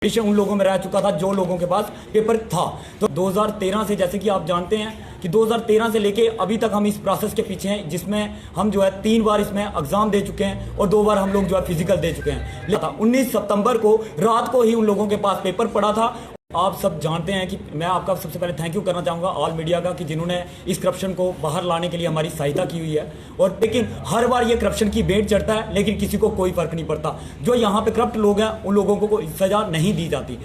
उन लोगों में रह चुका था जो लोगों के पास पेपर था। तो 2013 से, जैसे कि आप जानते हैं कि 2013 से लेके अभी तक हम इस प्रोसेस के पीछे हैं, जिसमें हम जो है 3 बार इसमें एग्जाम दे चुके हैं और 2 बार हम लोग जो है फिजिकल दे चुके हैं। 19 सितंबर को रात को ही उन लोगों के पास पेपर पड़ा था। आप सब जानते हैं कि मैं आपका सबसे पहले थैंक यू करना चाहूँगा ऑल मीडिया का, कि जिन्होंने इस करप्शन को बाहर लाने के लिए हमारी सहायता की हुई है। और लेकिन हर बार ये करप्शन की भेंट चढ़ता है, लेकिन किसी को कोई फर्क नहीं पड़ता। जो यहाँ पे करप्ट लोग हैं उन लोगों को कोई सजा नहीं दी जाती।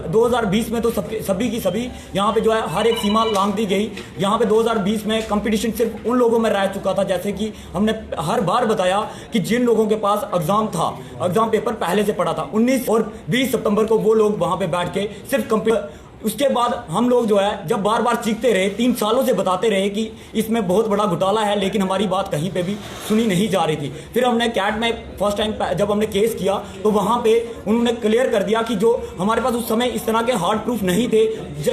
2020 में तो सभी की सभी यहाँ पे जो है हर एक सीमा लांघ दी गई। यहाँ पे 2020 में कंपटीशन सिर्फ उन लोगों में रह चुका था, जैसे कि हमने हर बार बताया कि जिन लोगों के पास एग्जाम था, एग्जाम पेपर पहले से पड़ा था। 19 और 20 सितंबर को वो लोग वहाँ पे बैठ के सिर्फ उसके बाद हम लोग जो है जब बार बार चीखते रहे, 3 सालों से बताते रहे कि इसमें बहुत बड़ा घोटाला है, लेकिन हमारी बात कहीं पे भी सुनी नहीं जा रही थी। फिर हमने कैट में फर्स्ट टाइम जब हमने केस किया तो वहाँ पे उन्होंने क्लियर कर दिया कि जो हमारे पास उस समय इस तरह के हार्ड प्रूफ नहीं थे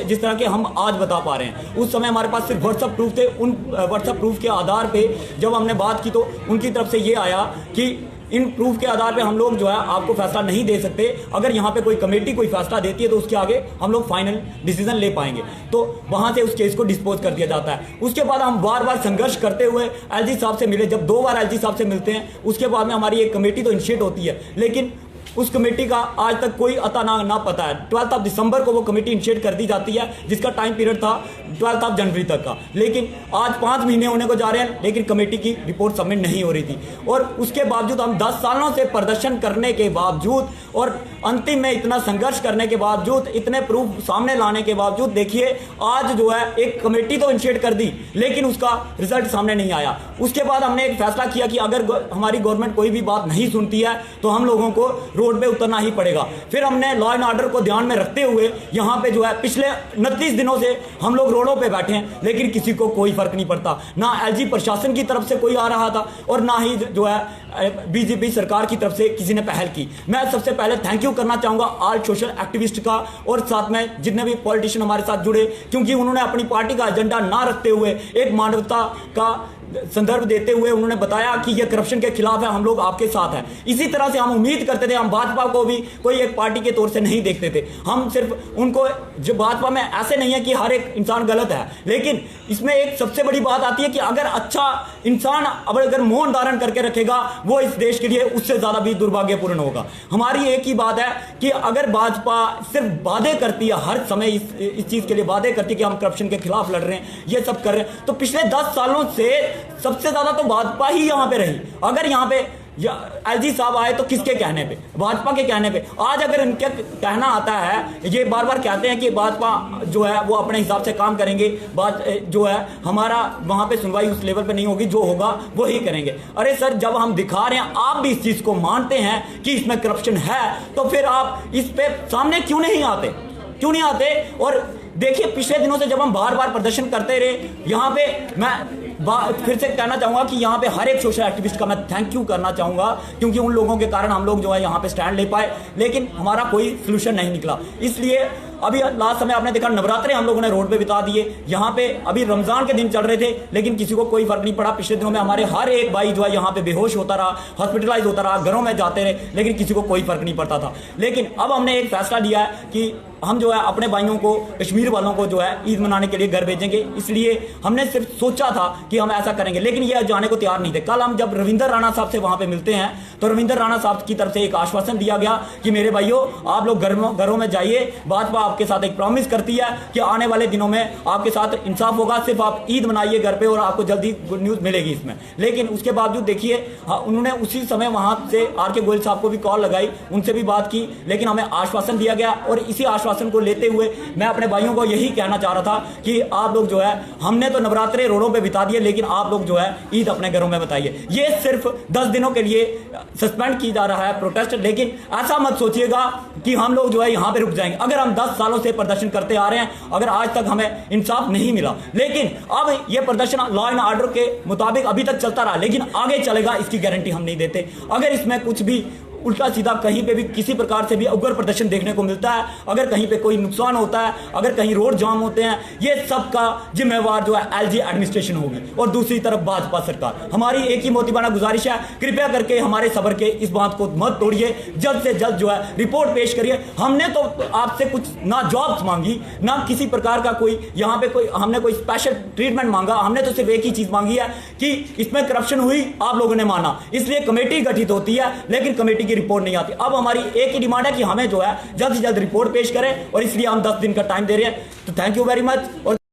जिस तरह के हम आज बता पा रहे हैं। उस समय हमारे पास सिर्फ व्हाट्सअप प्रूफ थे। उन व्हाट्सअप प्रूफ के आधार पर जब हमने बात की तो उनकी तरफ से ये आया कि इन प्रूफ के आधार पे हम लोग जो है आपको फैसला नहीं दे सकते। अगर यहाँ पे कोई कमेटी कोई फैसला देती है तो उसके आगे हम लोग फाइनल डिसीजन ले पाएंगे। तो वहां से उस केस को डिस्पोज कर दिया जाता है। उसके बाद हम बार बार संघर्ष करते हुए एलजी साहब से मिले। जब 2 बार एलजी साहब से मिलते हैं उसके बाद में हमारी एक कमेटी तो इनिशिएट होती है, लेकिन उस कमेटी का आज तक कोई अता ना पता है। 12 दिसंबर को वो कमेटी इनिशिएट कर दी जाती है, जिसका टाइम पीरियड था 12 जनवरी तक का। लेकिन आज 5 महीने होने को जा रहे हैं, लेकिन कमेटी की रिपोर्ट सबमिट नहीं हो रही थी। और उसके बावजूद हम 10 सालों से प्रदर्शन करने के बावजूद और अंतिम में इतना संघर्ष करने के बावजूद, इतने प्रूफ सामने लाने के बावजूद, देखिए आज जो है एक कमेटी तो इनिशिएट कर दी, लेकिन उसका रिजल्ट सामने नहीं आया। उसके बाद हमने एक फैसला किया कि अगर हमारी गवर्नमेंट कोई भी बात नहीं सुनती है तो हम लोगों को रोड पे उतरना ही पड़ेगा। फिर हमने लॉ एंड ऑर्डर को ध्यान में रखते हुए यहाँ पे जो है पिछले 29 दिनों से हम लोग रोडों पे बैठे हैं, लेकिन किसी को कोई फर्क नहीं पड़ता। ना एलजी प्रशासन की तरफ से कोई आ रहा था और ना ही जो है बीजेपी सरकार की तरफ से किसी ने पहल की। मैं सबसे पहले थैंक यू करना चाहूंगा ऑल सोशल एक्टिविस्ट का और साथ में जितने भी पॉलिटिशियन हमारे साथ जुड़े, क्योंकि उन्होंने अपनी पार्टी का एजेंडा ना रखते हुए एक मानवता का संदर्भ देते हुए उन्होंने बताया कि यह करप्शन के खिलाफ है, हम लोग आपके साथ हैं। इसी तरह से हम उम्मीद करते थे, हम भाजपा को भी कोई एक पार्टी के तौर से नहीं देखते थे। हम सिर्फ उनको, जो भाजपा में ऐसे नहीं है कि हर एक इंसान गलत है, लेकिन इसमें एक सबसे बड़ी बात आती है कि अगर अच्छा इंसान अगर मौन धारण करके रखेगा, वो इस देश के लिए उससे ज्यादा भी दुर्भाग्यपूर्ण होगा। हमारी एक ही बात है कि अगर भाजपा सिर्फ वादे करती है, हर समय इस चीज के लिए वादे करती है कि हम करप्शन के खिलाफ लड़ रहे हैं, ये सब कर रहे हैं, तो पिछले 10 सालों से सबसे ज्यादा तो भाजपा ही यहां पे रही। अगर यहां पे एलजी साहब आए तो किसके कहने पे? भाजपा के कहने पे। आज अगर इनके कहना आता है, ये बार बार कहते हैं कि भाजपा जो है वो अपने हिसाब से काम करेंगे, बात जो है हमारा वहां पे सुनवाई उस लेवल पे नहीं होगी, जो होगा वो ही करेंगे। अरे सर, जब हम दिखा रहे हैं, आप भी इस चीज को मानते हैं कि इसमें करप्शन है, तो फिर आप इस पे सामने क्यों नहीं आते? क्यों नहीं आते? और देखिए, पिछले दिनों से जब हम बार बार प्रदर्शन करते रहे, यहाँ पे मैं फिर से कहना चाहूंगा कि यहाँ पे हर एक सोशल एक्टिविस्ट का मैं थैंक यू करना चाहूंगा, क्योंकि उन लोगों के कारण हम लोग जो है यहाँ पे स्टैंड ले पाए, लेकिन हमारा कोई सोल्यूशन नहीं निकला। इसलिए अभी लास्ट समय आपने देखा, नवरात्रे हम लोगों ने रोड पे बिता दिए। यहाँ पे अभी रमजान के दिन चल रहे थे, लेकिन किसी को कोई फर्क नहीं पड़ा। पिछले दिनों में हमारे हर एक भाई जो है यहाँ पे बेहोश होता रहा, हॉस्पिटलाइज होता रहा, घरों में जाते रहे, लेकिन किसी को कोई फर्क नहीं पड़ता था। लेकिन अब हमने एक फैसला लिया है कि हम जो है अपने भाइयों को, कश्मीर वालों को जो है ईद मनाने के लिए घर भेजेंगे। इसलिए हमने सिर्फ सोचा था कि हम ऐसा करेंगे, लेकिन ये जाने को तैयार नहीं थे। कल हम जब रविंदर राणा साहब से वहां पे मिलते हैं तो रविंदर राणा साहब की तरफ से एक आश्वासन दिया गया कि मेरे भाइयों, आप लोग घरों में जाइए, भाजपा आपके साथ एक प्रॉमिस करती है कि आने वाले दिनों में आपके साथ इंसाफ होगा, सिर्फ आप ईद मनाइए घर पे और आपको जल्दी गुड न्यूज मिलेगी इसमें। लेकिन उसके बावजूद देखिए, उन्होंने उसी समय वहां से आर.के. गोयल साहब को भी कॉल लगाई, उनसे भी बात की, लेकिन हमें आश्वासन दिया गया। और इसी आश्वासन को लेते हुए मैं अपने भाइयों को यही कहना चाह रहा था कि आप लोग जो है, हमने तो नवरात्रे रोडों पे बिता दिए, लेकिन आप लोग जो है ईद अपने घरों में बताइए। ये सिर्फ 10 दिनों के लिए सस्पेंड की जा रहा है प्रोटेस्ट, लेकिन ऐसा मत सोचिएगा कि हम लोग जो है यहाँ पे रुक जाएंगे। अगर हम 10 सालों से प्रदर्शन करते आ रहे हैं, अगर आज तक हमें इंसाफ नहीं मिला, लेकिन अब ये प्रदर्शन लॉ एंड ऑर्डर के मुताबिक अभी तक चलता रहा, लेकिन आगे चलेगा इसकी गारंटी हम नहीं देते। अगर इसमें कुछ भी उल्टा सीधा कहीं पे भी किसी प्रकार से भी उग्र प्रदर्शन देखने को मिलता है, अगर कहीं पे कोई नुकसान होता है, अगर कहीं रोड जाम होते हैं, ये सब का जिम्मेवार जो है एलजी एडमिनिस्ट्रेशन होगी। और दूसरी तरफ भाजपा सरकार, हमारी एक ही मोतीबाना गुजारिश है, कृपया करके हमारे सबर के इस बात को मत तोड़िए, जल्द से जल्द जो है रिपोर्ट पेश करिए। हमने तो आपसे कुछ ना जॉब्स मांगी, ना किसी प्रकार का कोई यहाँ पे कोई हमने कोई स्पेशल ट्रीटमेंट मांगा, हमने तो सिर्फ एक ही चीज मांगी है कि इसमें करप्शन हुई, आप लोगों ने माना, इसलिए कमेटी गठित होती है, लेकिन कमेटी की रिपोर्ट नहीं आती। अब हमारी एक ही डिमांड है कि हमें जो है जल्द से जल्द रिपोर्ट पेश करें, और इसलिए हम 10 दिन का टाइम दे रहे हैं। तो थैंक यू वेरी मच। और